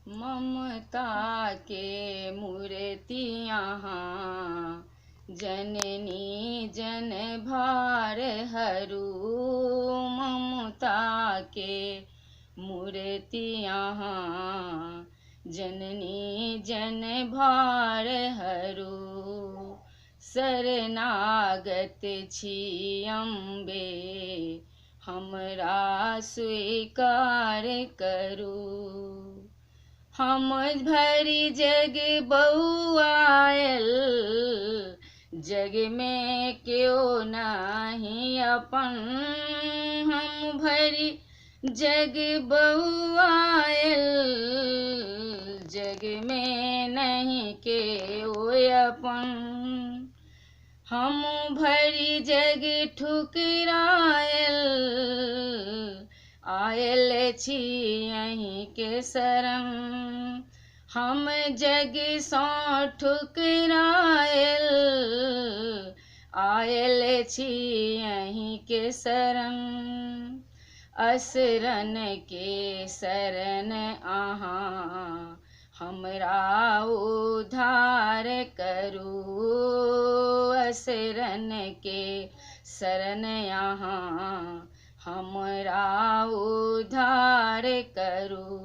ममता के मूर्ति यहाँ, जननी जन भार हरू। ममता के मूर्ति यहाँ, जननी जन भार हरू। शरणागत छी अम्बे, हमरा स्वीकार करू। हम भरी जग बउआयल, जग में क्यों नहीं अपन। हम भरी जग बउआयल, जग में नहीं क्यों अपन। हम भरी जग ठुकरायल, आयल छी यहीं के शरण। हम जग सौ ठुकरायल, आयल छी यहीं के शरण। असरन के शरण आहाँ, हमरा उद्धार करू। असरन के शरण यहाँ, हमरा उद्धार करू।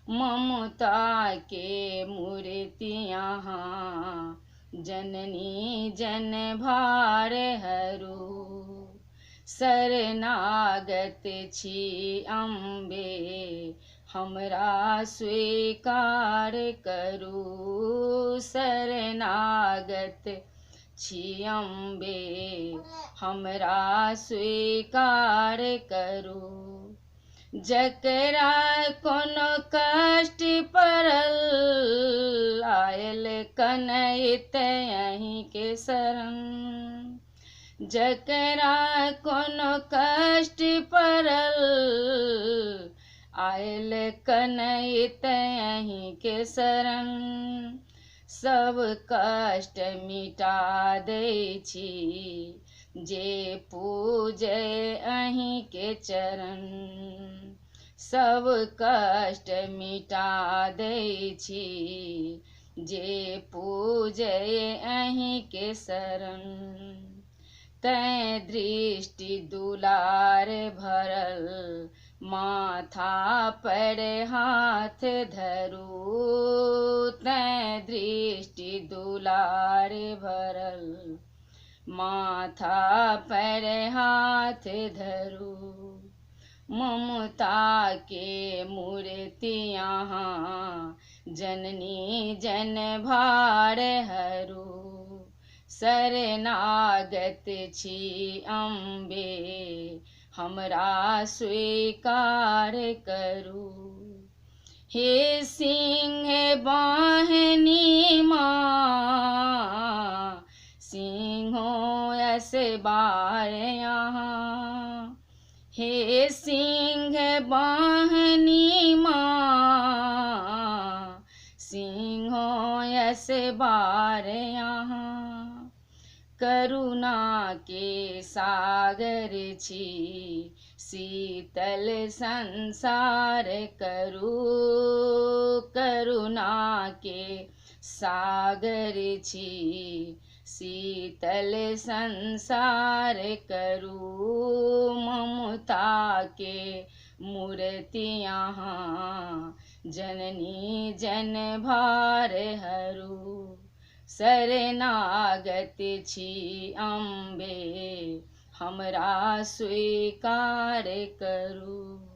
ममता के मूर्ति यहाँ, जननी जन भार हरू। शरणागत छी अम्बे, हमरा स्वीकार करू। शरणागत छी अम्बे, हमरा स्वीकार करू। जकरा कोनो कष्ट पड़ल, आयल कनैत यहीं के शरण। जकरा कोनो कष्ट पड़ल, आयल कनैत यहीं के शरण। सब कष्ट मिटा दै छी, जे पूजे अहीं के चरण। सब कष्ट मिटा दै छी, जे पूजे अहीं के शरण। तैं दृष्टि दुलार भरल, माथा पर हाथ धरू। तैं दृष्टि दुलार भरल, माथा पर हाथ धरू। ममता के मूर्ति यहाँ, जननी जन भार हरू। शरणागत छी अम्बे, हमरा स्वीकार करू। हे सिंह वाहिनी माँ, सिंहों यस बार यहाँ। हे सिंह वाहिनी माँ, सिंहों यस बार यहाँ। करुणा के सागर छी, शीतल संसार करू। करुणा के सागर छी, शीतल संसार करू। ममता के मूर्ति यहाँ, जननी जन भार हरू। शरणागत छी अम्बे, हमरा स्वीकार करू।